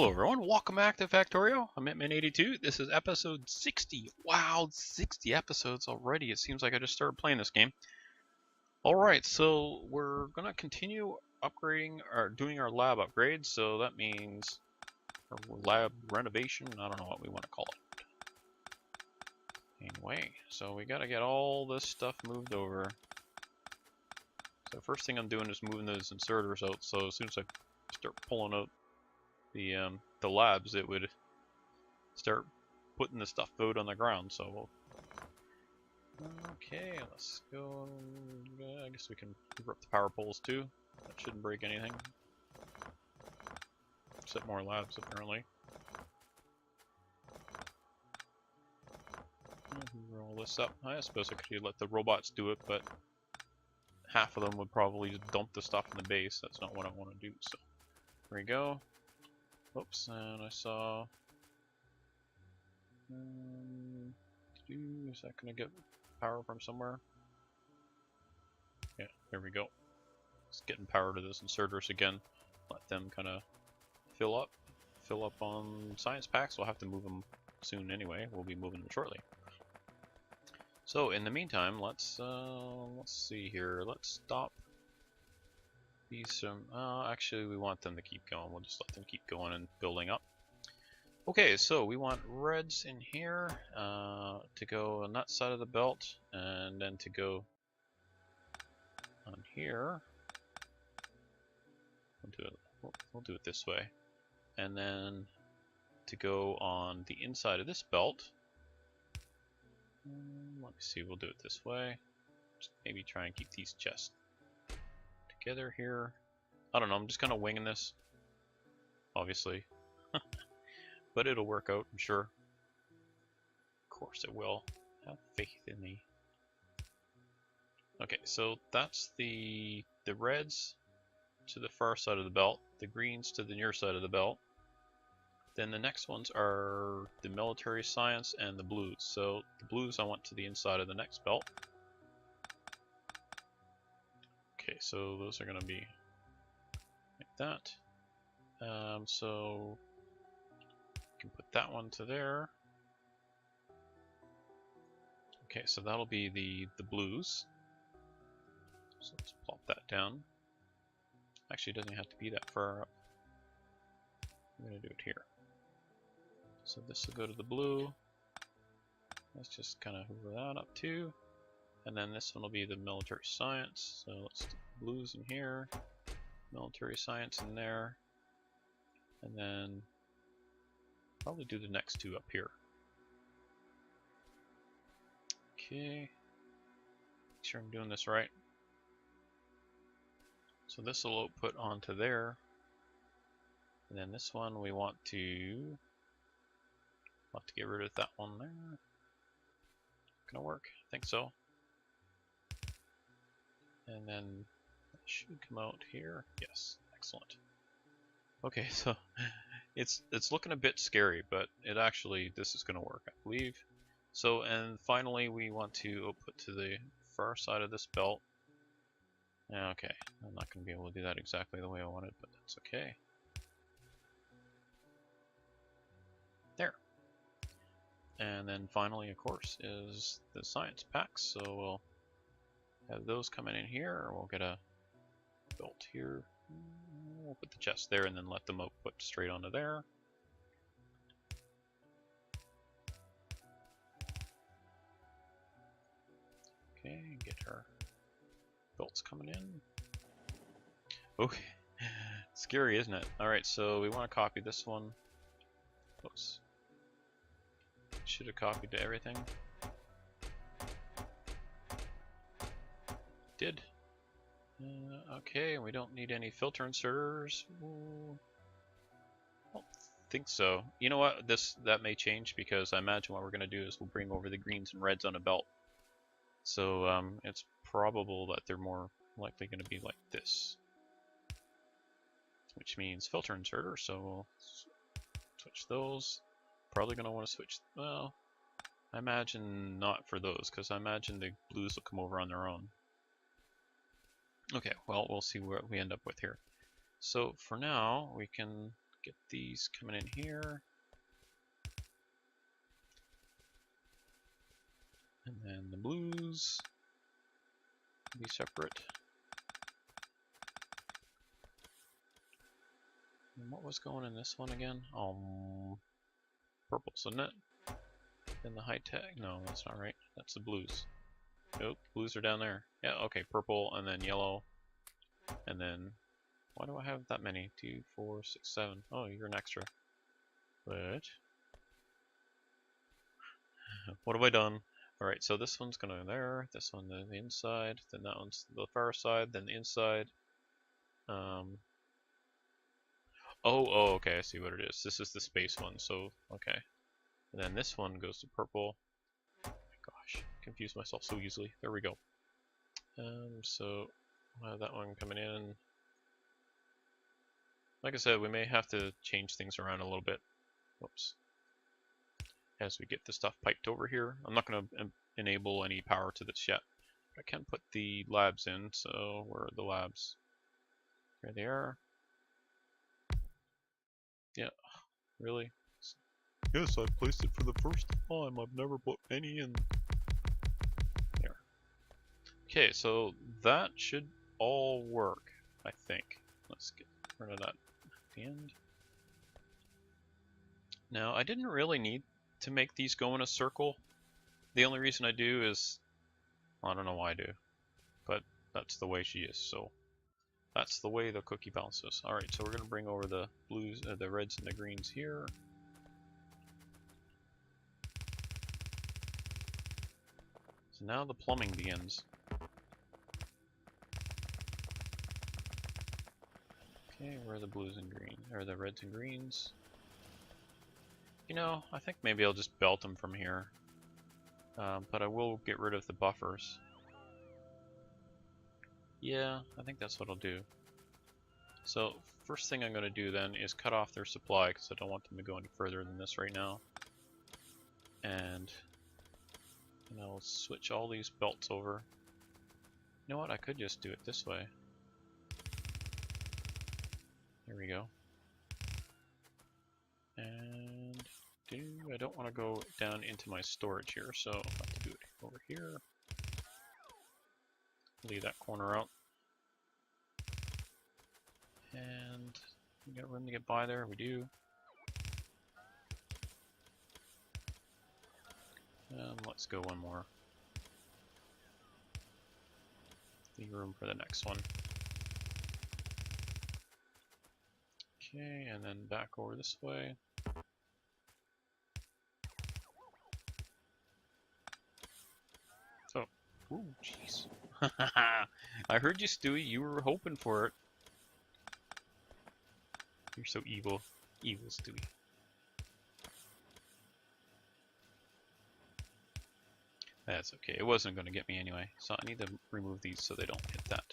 Hello everyone, welcome back to Factorio. I'm Hitman82. This is episode 60. Wow, 60 episodes already. It seems like I just started playing this game. Alright, so we're gonna continue upgrading or doing our lab upgrades, so that means our lab renovation, I don't know what we want to call it. Anyway, so we gotta get all this stuff moved over. So first thing I'm doing is moving those inserters out, so as soon as I start pulling out the labs, it would start putting the stuff out on the ground. So okay, let's go. I guess we can rip the power poles too. That shouldn't break anything. Set more labs apparently. Roll this up. I suppose I could let the robots do it, but half of them would probably just dump the stuff in the base. That's not what I want to do. So here we go. Oops, and I saw. Is that gonna get power from somewhere? Yeah, there we go. It's getting power to those inserters again. Let them kind of fill up on science packs. We'll have to move them soon anyway. We'll be moving them shortly. So in the meantime, let's see here. Let's stop these. Actually, we want them to keep going. We'll just let them keep going and building up. Okay, so we want reds in here to go on that side of the belt, and then to go on here. We'll do it this way, and then to go on the inside of this belt. Let me see. We'll do it this way. Just maybe try and keep these chests together here. I don't know, I'm just kind of winging this, obviously, but it'll work out, I'm sure. Of course it will. Have faith in me. Okay, so that's the reds to the far side of the belt, the greens to the near side of the belt. Then the next ones are the military science and the blues. So the blues I want to the inside of the next belt. Okay, so those are going to be like that. So you can put that one to there. Okay, so that'll be the blues. So let's plop that down. Actually, it doesn't have to be that far up. I'm going to do it here. So this will go to the blue. Let's just kind of hoover that up too. And then this one will be the military science. So let's do blues in here, military science in there, and then probably do the next two up here. Okay, make sure I'm doing this right. So this will output onto there, and then this one we want to. I'll have to get rid of that one there. Gonna work? I think so. And then it should come out here. Yes, excellent. Okay, so it's looking a bit scary, but this is gonna work, I believe. So, and finally we want to output to the far side of this belt. Okay, I'm not gonna be able to do that exactly the way I wanted, but that's okay. There. And then finally, of course, is the science packs. So we'll have those coming in here, or we'll get a belt here. We'll put the chest there and then let them output straight onto there. Okay, get our belts coming in. Okay, scary, isn't it? Alright, so we want to copy this one. Oops. Should have copied to everything. Did. Okay, we don't need any filter inserters. Ooh. I don't think so. You know what? That may change, because I imagine what we're going to do is we'll bring over the greens and reds on a belt. So it's probable that they're more likely going to be like this, which means filter inserter. So we'll switch those. Probably going to want to switch. Well, I imagine not for those, because I imagine the blues will come over on their own. Okay, well, we'll see what we end up with here. So for now, we can get these coming in here. And then the blues be separate. And what was going in this one again? Purple, isn't it? Then the high tech. No, that's not right. That's the blues. Nope, blues are down there. Yeah, okay, purple and then yellow. And then, why do I have that many? 2, 4, 6, 7. Oh, you're an extra. But, what have I done? Alright, so this one's gonna go there, this one the inside, then that one's the far side, then the inside. Oh, okay, I see what it is. This is the space one, so, okay. And then this one goes to purple. Oh my gosh, confuse myself so easily. There we go. So, we'll have that one coming in. Like I said, we may have to change things around a little bit. Whoops. As we get the stuff piped over here. I'm not going to enable any power to this yet. I can put the labs in, so where are the labs? There they are. Yeah, really? Yes, I placed it for the first time. I've never put any in. There. Okay, so that should all work, I think. Let's get rid of that at the end. Now, I didn't really need to make these go in a circle. The only reason I do is, well, I don't know why I do, but that's the way she is, so that's the way the cookie bounces. Alright, so we're going to bring over the blues, the reds and the greens here. So now the plumbing begins. Okay, where are the blues and greens, or the reds and greens? You know, I think maybe I'll just belt them from here. But I will get rid of the buffers. Yeah, I think that's what I'll do. So, first thing I'm going to do then is cut off their supply, because I don't want them to go any further than this right now. And I'll switch all these belts over. You know what, I could just do it this way. There we go. And I don't want to go down into my storage here, so I'll have to do it over here. Leave that corner out. And we got room to get by there, we do. Let's go one more. Leave room for the next one. Okay, and then back over this way. Oh, ooh, jeez. I heard you, Stewie. You were hoping for it. You're so evil. Evil, Stewie. That's okay. It wasn't going to get me anyway. So I need to remove these so they don't hit that.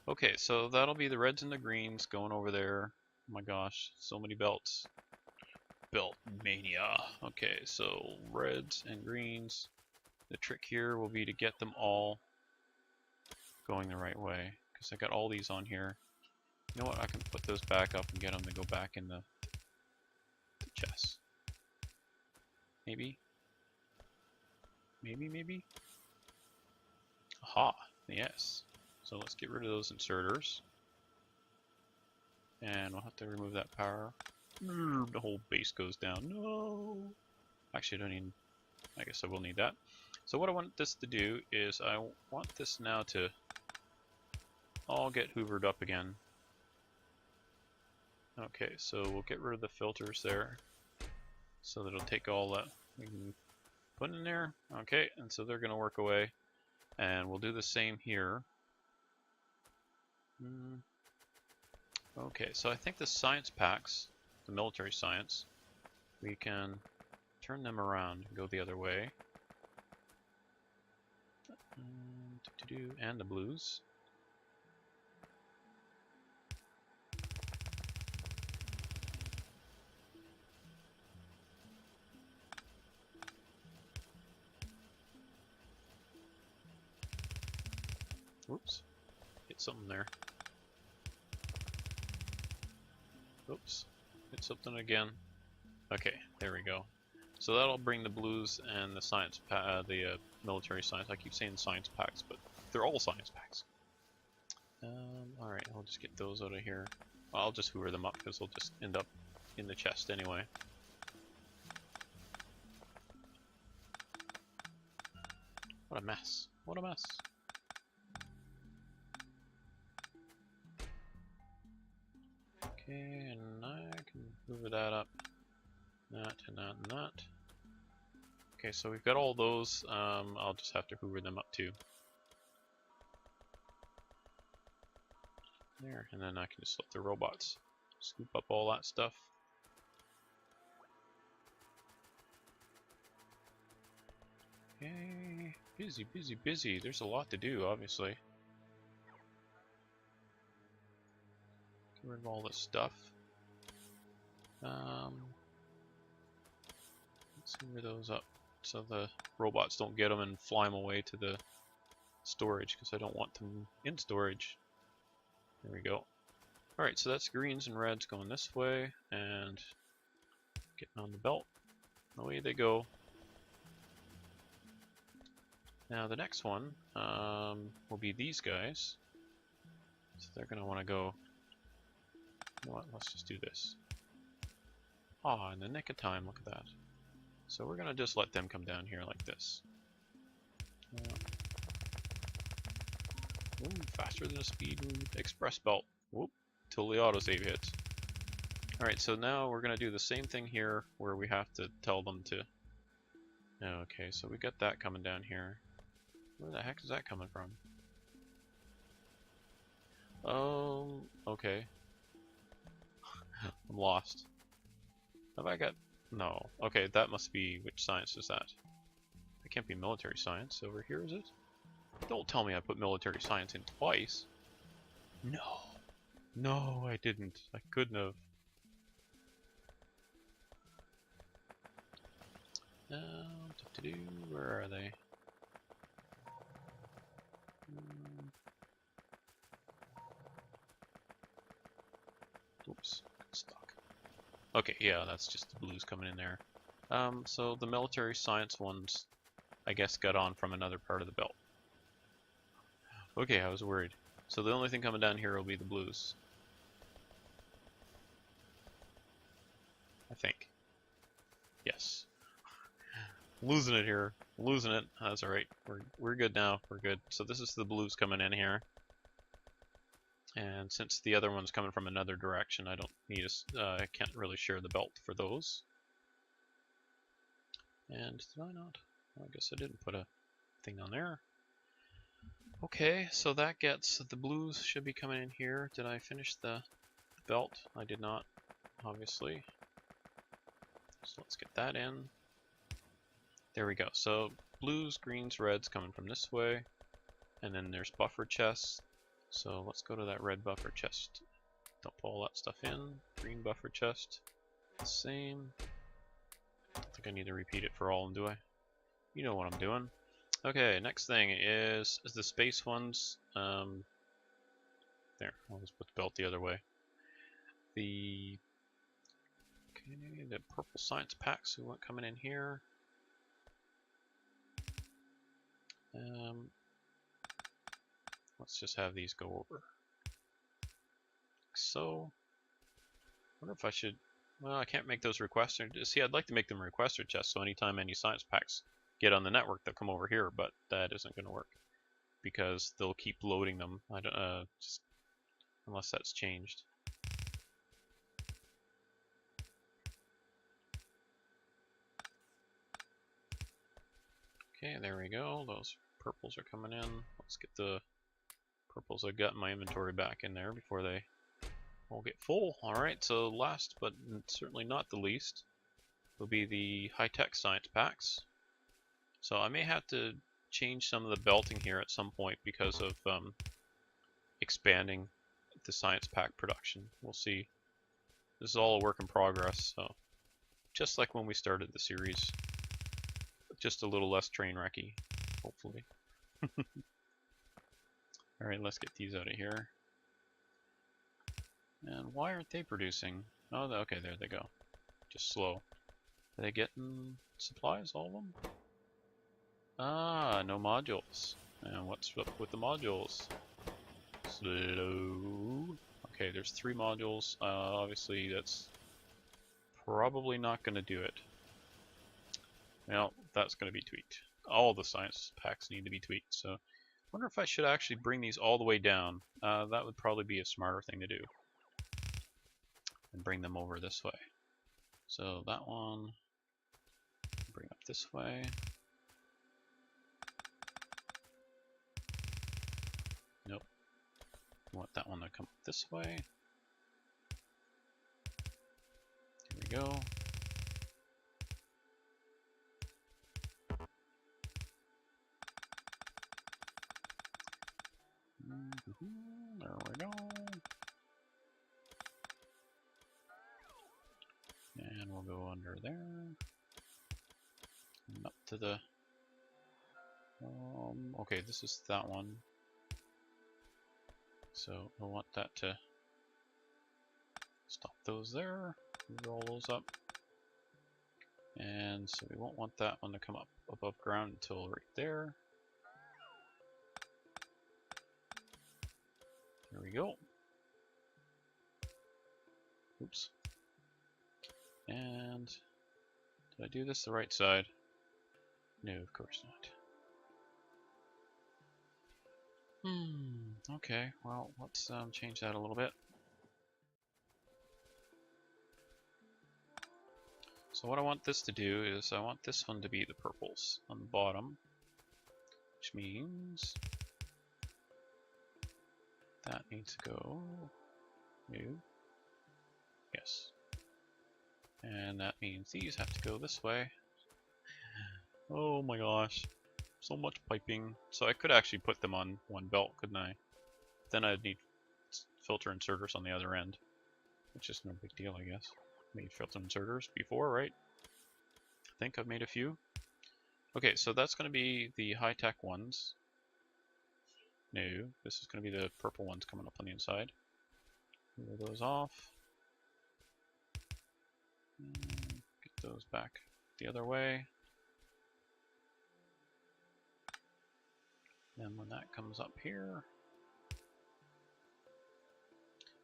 Okay, so that'll be the reds and the greens going over there. Oh my gosh, so many belts. Belt mania. Okay, so reds and greens. The trick here will be to get them all going the right way, because I got all these on here. You know what, I can put those back up and get them to go back in the chest. Maybe? Maybe? Aha, yes. So let's get rid of those inserters. And we'll have to remove that power. The whole base goes down. No! Actually, I don't need, I guess I will need that. So what I want this to do is I want this now to all get hoovered up again. Okay, so we'll get rid of the filters there, so that it'll take all that we can put in there. Okay, and so they're going to work away, and we'll do the same here. Okay, so I think the science packs, the military science, we can turn them around and go the other way. And the blues. Whoops, hit something there. Oops, Hit something again. Okay, there we go. So that'll bring the blues and the science, military science. I keep saying science packs, but they're all science packs. Alright, I'll just get those out of here. Well, I'll just hoover them up because they'll just end up in the chest anyway. What a mess. What a mess. Okay, and I can hoover that up. That and that and that. Okay, so we've got all those. I'll just have to hoover them up too. There, and then I can just let the robots scoop up all that stuff. Okay, busy, busy, busy. There's a lot to do, obviously. Get rid of all this stuff. Let's hoover those up so the robots don't get them and fly them away to the storage, because I don't want them in storage. There we go. Alright, so that's greens and reds going this way, and getting on the belt. Away they go. Now the next one will be these guys. So they're going to want to go... You know what, let's just do this. Ah, in the nick of time, look at that. So we're going to just let them come down here like this. Ooh, faster than a speed express belt. Whoop, till the autosave hits. Alright, so now we're going to do the same thing here where we have to tell them to... Okay, so we got that coming down here. Where the heck is that coming from? Okay. I'm lost. Have I got... No. Okay, that must be... Which science is that? That can't be military science. Over here, is it? Don't tell me I put military science in twice. No. No, I didn't. I couldn't have. Where are they? Oops, stuck. Okay, yeah, that's just the blues coming in there. So the military science ones, I guess, got on from another part of the belt. Okay, I was worried. So the only thing coming down here will be the blues. I think. Yes. Losing it here. Losing it. That's alright. We're good now. We're good. So this is the blues coming in here. And since the other one's coming from another direction, I don't need I can't really share the belt for those. And did I not? Well, I guess I didn't put a thing on there. Okay, so that gets the blues should be coming in here. Did I finish the belt? I did not, obviously. So let's get that in. There we go. So blues, greens, reds coming from this way. And then there's buffer chests. So let's go to that red buffer chest. Dump all that stuff in. Green buffer chest. Same. I don't think I need to repeat it for all of them, do I? You know what I'm doing. Okay, next thing is the space ones. There, I'll just put the belt the other way. The purple science packs we want coming in here. Let's just have these go over. So, I wonder if I should. Well, I can't make those requests. See, I'd like to make them requester chests, so anytime any science packs get on the network, they'll come over here. But that isn't going to work because they'll keep loading them. I don't just unless that's changed. Okay, there we go. Those purples are coming in. Let's get the purples I got in my inventory back in there before they all get full. Alright, so last but certainly not the least will be the high-tech science packs. So I may have to change some of the belting here at some point because of expanding the science pack production. We'll see. This is all a work in progress, so just like when we started the series, just a little less train wrecky, hopefully. Alright, let's get these out of here. And why aren't they producing? Oh, okay, there they go. Just slow. Are they getting supplies, all of them? Ah, no modules. And what's up with the modules? Slow. Okay, there's 3 modules. Obviously, that's probably not going to do it. Well, that's going to be tweaked. All the science packs need to be tweaked, so I wonder if I should actually bring these all the way down. That would probably be a smarter thing to do. And bring them over this way. So that one, bring up this way. Nope. I want that one to come up this way. Here we go. There we go. And we'll go under there. And up to the... okay, this is that one. So we'll want that to stop those there. Roll those up. And so we won't want that one to come up above ground until right there. There we go. Oops. And did I do this the right side? No, of course not. Okay, well, let's change that a little bit. So what I want this to do is I want this one to be the purples on the bottom, which means that needs to go new. Yes. And that means these have to go this way. Oh my gosh. So much piping. So I could actually put them on one belt, couldn't I? Then I'd need filter inserters on the other end. Which is no big deal, I guess. Made filter inserters before, right? I think I've made a few. Okay, so that's going to be the high-tech ones. No, this is going to be the purple ones coming up on the inside. Move those off. Get those back the other way. Then when that comes up here,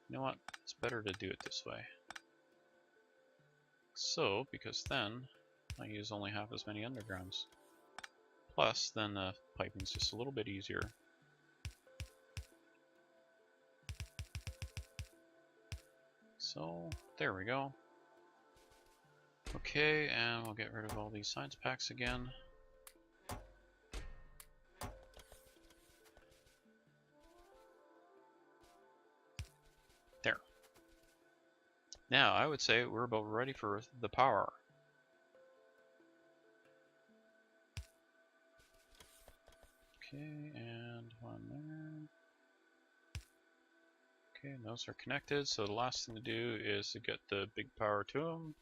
you know what? It's better to do it this way. So, because then I use only half as many undergrounds. Plus, then the piping's just a little bit easier. So, there we go. Okay, and we'll get rid of all these science packs again. There. Now, I would say we're about ready for the power. Okay, and one there. Okay, and those are connected, so the last thing to do is to get the big power to them.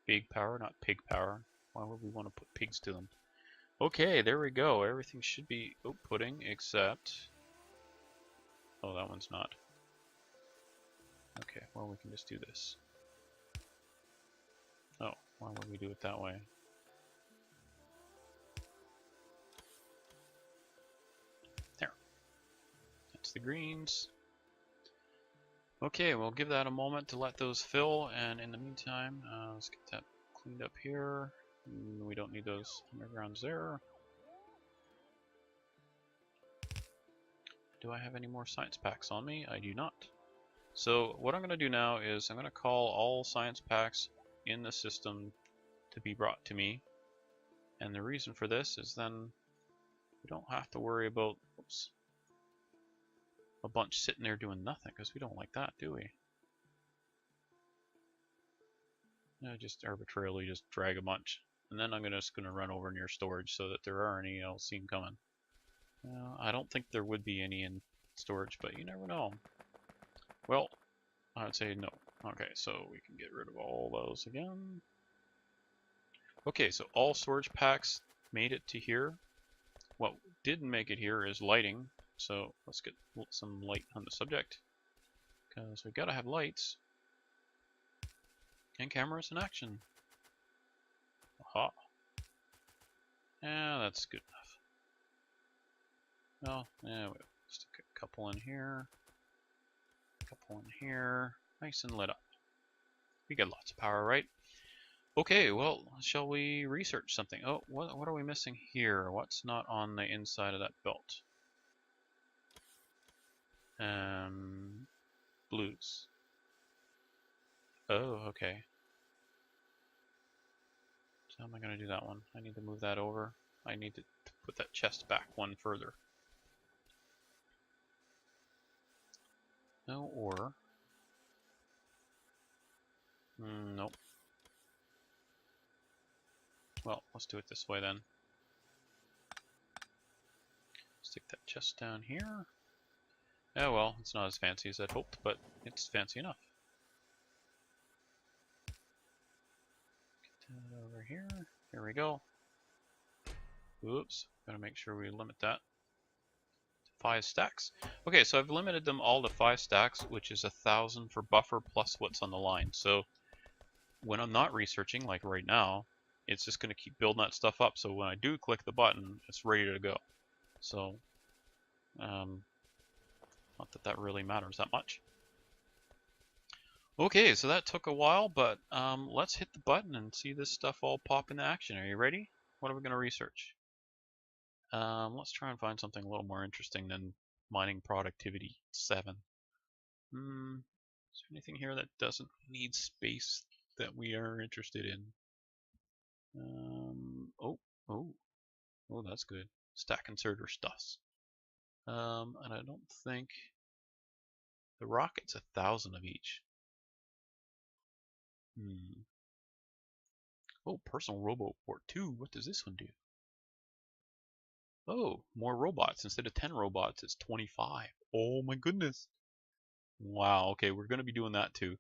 Big power, not pig power. Why would we want to put pigs to them? Okay, there we go. Everything should be outputting except... oh, that one's not. Okay, well, we can just do this. Oh, why would we do it that way? There. That's the greens. Okay, we'll give that a moment to let those fill, and in the meantime, let's get that cleaned up here. We don't need those undergrounds there. Do I have any more science packs on me? I do not. So what I'm going to do now is I'm going to call all science packs in the system to be brought to me. And the reason for this is then we don't have to worry about a bunch sitting there doing nothing, because we don't like that, do we? Just arbitrarily just drag a bunch. And then I'm just going to run over near storage so that there are any I'll see them coming. I don't think there would be any in storage, but you never know. Well, I would say no. Okay, so we can get rid of all those again. Okay, so all storage packs made it to here. What didn't make it here is lighting. So let's get some light on the subject, because we gotta have lights and cameras in action. Aha. Yeah, that's good enough. Well, yeah, we'll stick a couple in here, a couple in here, nice and lit up. We got lots of power, right? Okay, well, shall we research something? Oh, what are we missing here? What's not on the inside of that belt? Blues. Oh, okay. So how am I going to do that one? I need to move that over. I need to put that chest back one further. No, or... nope. Well, let's do it this way then. Stick that chest down here. Oh well, it's not as fancy as I'd hoped, but it's fancy enough. Get that over here. Here we go. Oops, gotta make sure we limit that to 5 stacks. Okay, so I've limited them all to 5 stacks, which is 1,000 for buffer plus what's on the line. So when I'm not researching, like right now, it's just gonna keep building that stuff up. So when I do click the button, it's ready to go. So, not that that really matters that much. Okay, so that took a while, but let's hit the button and see this stuff all pop into action. Are you ready? What are we gonna research? Let's try and find something a little more interesting than mining productivity 7. Is there anything here that doesn't need space that we are interested in? Oh, that's good. Stack inserter stuffs. And I don't think the rocket's 1,000 of each. Oh, personal robot port 2. What does this one do? Oh, more robots. Instead of 10 robots, it's 25. Oh my goodness. Wow, okay, we're going to be doing that too.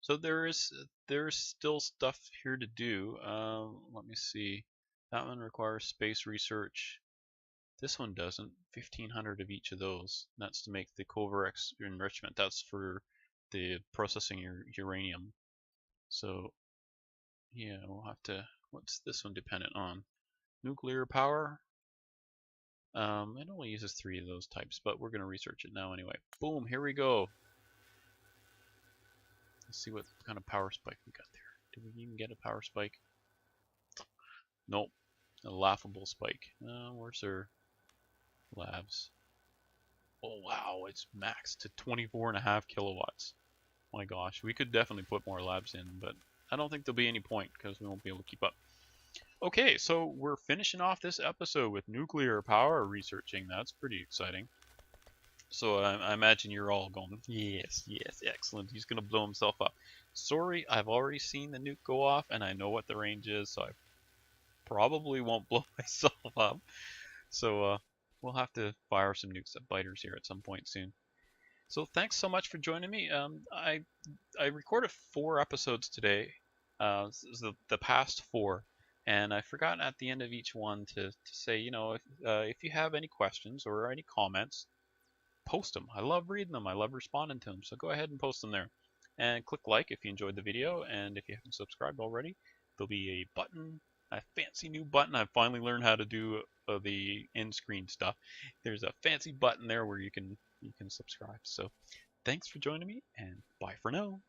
So there's still stuff here to do. Let me see. That one requires space research. This one doesn't. 1,500 of each of those. That's to make the Covarex enrichment. That's for the processing your uranium. So yeah, we'll have to. What's this one dependent on? Nuclear power. It only uses 3 of those types, but we're going to research it now anyway. Boom, here we go. Let's see what kind of power spike we got there. Did we even get a power spike? Nope. A laughable spike. Where's our labs? Oh wow, it's maxed to 24.5 kilowatts. My gosh, we could definitely put more labs in, but I don't think there'll be any point because we won't be able to keep up. Okay, so we're finishing off this episode with nuclear power researching. That's pretty exciting. So I imagine you're all going, yes, yes, excellent. He's going to blow himself up. Sorry, I've already seen the nuke go off, and I know what the range is, so I probably won't blow myself up. So we'll have to fire some nukes at biters here at some point soon. So thanks so much for joining me. I recorded 4 episodes today, the past 4. And I forgot at the end of each one to say, you know, if you have any questions or any comments, post them. I love reading them. I love responding to them. So go ahead and post them there. And click like if you enjoyed the video. And if you haven't subscribed already, there'll be a button, a fancy new button. I've finally learned how to do the end screen stuff. There's a fancy button there where you can subscribe. So thanks for joining me, and bye for now.